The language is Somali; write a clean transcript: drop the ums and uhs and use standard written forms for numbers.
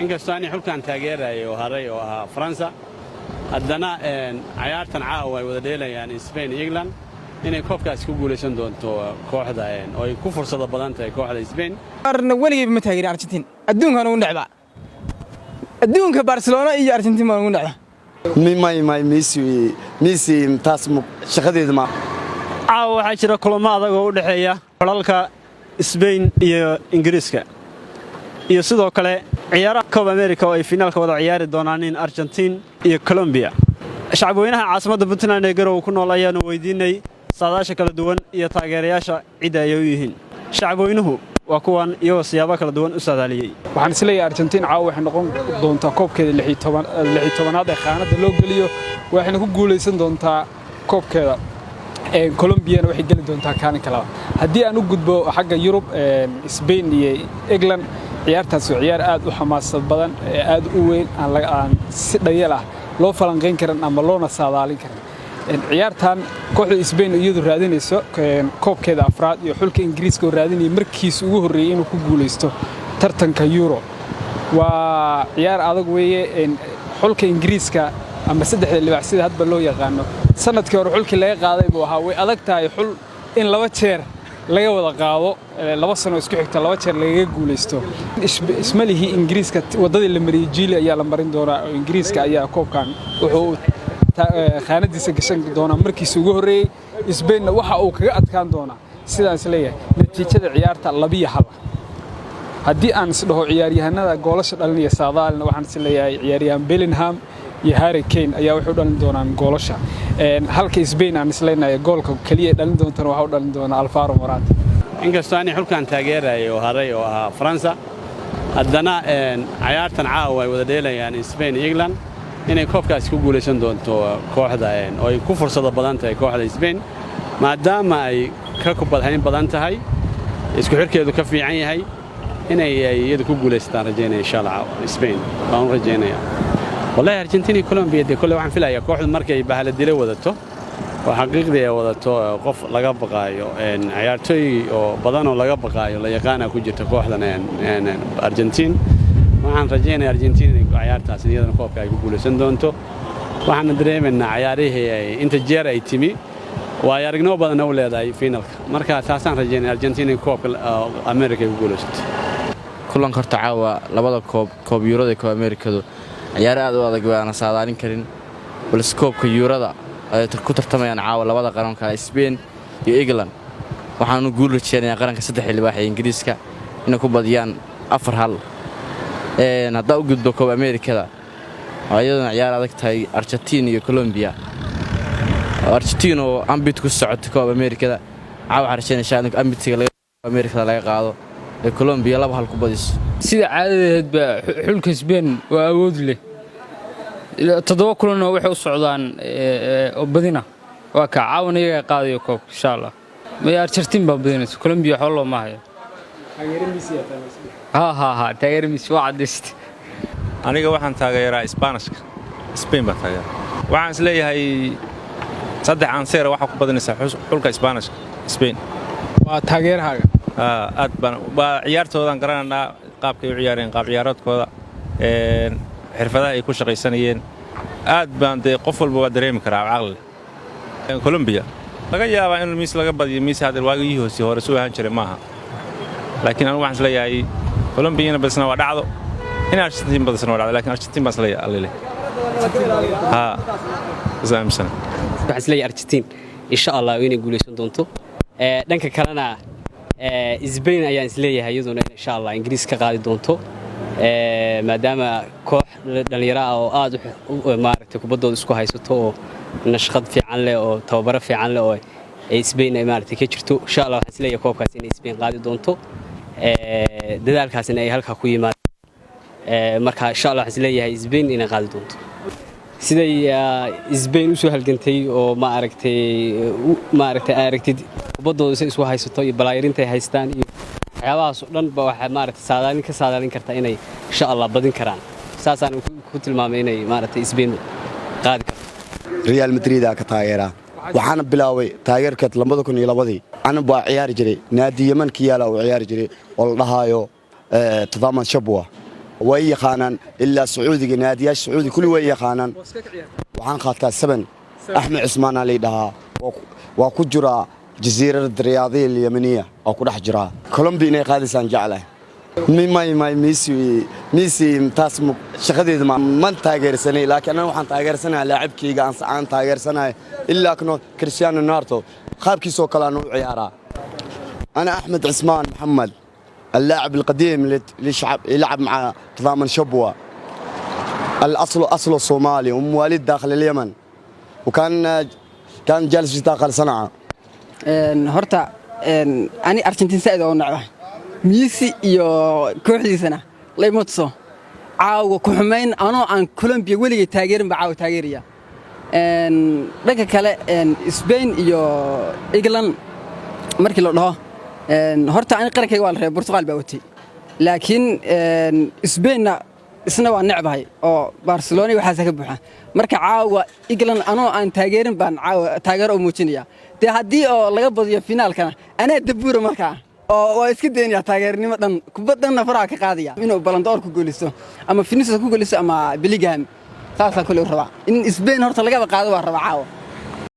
inkastoo aan xulkan taageerayo haray oo ahaa Faransa haddana ciyaartan caawa way wada dheelayaan Spain iyo England inay koobkaas ku guuleysan doonto kooxda oo ay ku fursado badan tahay kooxda Spain arna waligeed ma taageerin Argentina adduunkan uu dhacba adduunka Barcelona iyo Argentina uu dhacba Messi taas shaqadeeda ma caawa waxaa jira kulamo adag oo u dhaxeeya xulalka Spain iyo Ingiriiska iyo sidoo kale ciyaaraha Copa America oo ay finaalka wada ciyaari doonaan in Argentina iyo Colombia shacabweynaha caasimadda Puntland ee Garowe ku nool ayaan weydiinay saadaasha kala duwan iyo taageerayaasha cid ay u yihiin shacabweynuhu waa kuwan iyo siyaabo kala duwan u saadaaliyay waxaan isleeyahay Argentina caawa waxay noqon doontaa koobkeeda 16aad ee qaanada loo galiyo waxayna ku guuleysan doontaa koobkeeda Colombia waxay gali doontaa kaalin kale haddii aan u gudbo xagga Yurub Spain iyo England ciyaartaas waa ciyaar aad u xamaasad badan aad u weyn aan si dhayal ah loo falanqeyn karin ama loona saadaalin karin ciyaartan kooxda Spain iyadu raadinayso koobkeeda afraad iyo xulka Ingiriiska oo raadinaya markiis ugu horeeyay inuu ku guuleysto tartanka Euro waa ciyaar adag weeye xulka Ingiriiska ama saddexda libax sida hadba loo yaqaano sanadkii hore xulkii laga qaaday buu ahaa way adag tahay xul in laba jeer laga wada qaado laba sano isku xigta laba jeer laga guuleysto ismalihi Ingiriiska wadadii la mariyay Chile ayaa la marin doonaa oo Ingiriiska ayaa koobkan wuxuu qaanadiisa gashan doonaa markiis ugu horeeyay Spain waxa uu kaga adkaan doonaa sidaas leeyahay natiijada ciyaarta 2-1 haddii aan isdhaho ciyaaryahanada goolasha dhalinaya saadaalna waxaan is leeyahay ciyaaryahan Bellingham iyo Harry Kane ayaa wuxuu dhalin doonaan goolasha halka Spain aan isleenahay goolka kaliya dhalin doontana waxa uu dhalin doonaa Alvaro Morata inkastoo aan xulkan taageerayo haray oo ahaa Faransa haddana ciyaartan caawa way wada dheelayaan Spain iyo England inay koobkaas ku guuleysan doonto kooxda oo ay ku fursado badan tahay kooxda Spain maadaama ay ka kubadhayn badan tahay isku xirkeedu ka fiican yahay inay iyadu ku guuleystaan rajeynaya insha Allah Spain waan rajeynaya والله أرجنتيني كولومبيا دي كل واحد فيها كواحد مركي بهالديرة وذاته وحقيقة دي وذاته قف لقب قايو إن عيارتي وبدانه لقب قايو لا يقانا كوجت كواحدنا إن أرجنتين وعن رجينا أرجنتين عيارتها سنيدنا كوب كاي يقولوا سندونتو وعن دريم إن عياره أنت جير أي تيمي ويارجنوا بدنا أولاد أي فينال مركا أساسا رجينا أرجنتين كوب أمريكا يقولوا ست كلن كرت عاوة لبض كوب يورو كوب أمريكا دو ciyaar aad u adag aan saadaalin karin balskoobka Yurada ay ku tartamayaan caawa labada qaran kala Spain iyo England waxaanu guul rajeynayaa qaranka 3 xilli waax Ingiriiska inay ku badiyaan 4-1 hadda u gudbo Copa America ayadana ciyaar adag tahay Argentina iyo Colombia Argentina oo ambit ku socota Copa America caawa rajeynaysaa in ambitiga Copa America laga qaado ee Colombia 2-1 ku badiso sida caadadeed ba xulka Spain waa awood leh toddoba kulan oo waxay u socdaan oo badina waa ka caawinaya qaadayo koob insha Allah ma Argentina ba badinayso Colombia xolo ma hayo taageero Messi taageero Messi waa cadist aniga waxaan taageeraa Isbaanishka Spain ba taageera waxaan isleeyahay saddex anseer waxa ku badinaysa xulka Isbaanishka Spain waa taageerahaaga aad baan ciyaartoodan garanaa qaabkay u ciyaareen qaab ciyaaroodkooda xirfadaha ay ku shaqaysanayeen aad baan qof walba waa dareemi karaa aqal Colombia laga yaabaa in Messi laga badiyo Messi hadal waagii hore soo ahaan jiray maaha laakiin anigu waxaan isleeyahay Colombia basna waa dhacdo in Argentina basna waa dhacdo laakiin Argentina bas leeyahay zaamsan waxaan isleeyahay Argentina insha Allah inay guuleysan doonto dhanka kalena Spain ayaan isleeyahay iyaduna insha Allah Ingiriis ka qaadi doonto maadaama koox dhalinyaro ah oo aad u maaragtay kubadooda isku haysato oo nashqad fiican leh oo tababaro fiican leh oo ay Spain ay maaragtay ka jirto insha Allah waxaan isleeyahay koobkaas inay Spain qaadi doonto dadaalkaasina ay halka ku yimaadaan marka insha Allah waxaan isleeyahay Spain inay qaadi doonto siday Spain u soo halgantay oo maaragtay aragtid kubadooda isku haysato iyo balaayirinta ay haystaan iyo waxyaabahaas oo dhan ba waxa maaragtay saadaalin karta inay insha Allah badin karaan saasaan ku tilmaamay inay maaragtay Spain qaadi karto Real Madrid ka taageera waxaana bilaaway taageerka 2002 ana baa ciyaar jiray naadi Yemen ka yaala oo ciyaar jiray oo la dhahayo Tadaman Shabwa way yaqaanaan ilaa sacuudiga naadiyaasha sacuudi kulli way yaqaanaan waxaan qaadkaa 7 axmed cismaan ali dhahaa waa ku jira jasiirada riyaadiya yamaniya oo ku dhex jira Colombia inay qaadisaan jeclahay may Messi taas shaqadeeda ma taageersanay laakiin ana waxaan taageersanahay laacibkayga aan taageersanahay ilaa kano Cristiano Ronaldo qaabkiisoo kale aan u ciyaaraa أنا أحمد عثمان محمد اللاعب القديم اللي يلعب مع تضامن شبوة أصله صومالي ومواليد داخل اليمن وكان جالس في داخل صنعاء. هرتا أنا أرجنتين سعيد ونعبه ميسي يو كوحدي سنة لا يمتصو عاو كحمين أنا عن كولومبيا ولي تاجرين بعاو تاجرية لك كلا إسبان يو إنجلند مركي لو horta aan qarankayga waa la reeb Portugal baa watay laakiin Spain isna waa necbahay oo Barcelona waxa ka buuxa marka caawa England anoo aan taageerin baan caawa taageero u muujinaya de hadii oo laga badiyo finaalkana ana dabuuro marka oo waa iska deynaya taageernimo dhan kubadana faraha ka qaadaya inuu Ballon d'Or ku guulisto ama Vinicius ku guulisto ama Bellingham saasa kale u rabaa in Spain horta laga qaado waa rabaa caawa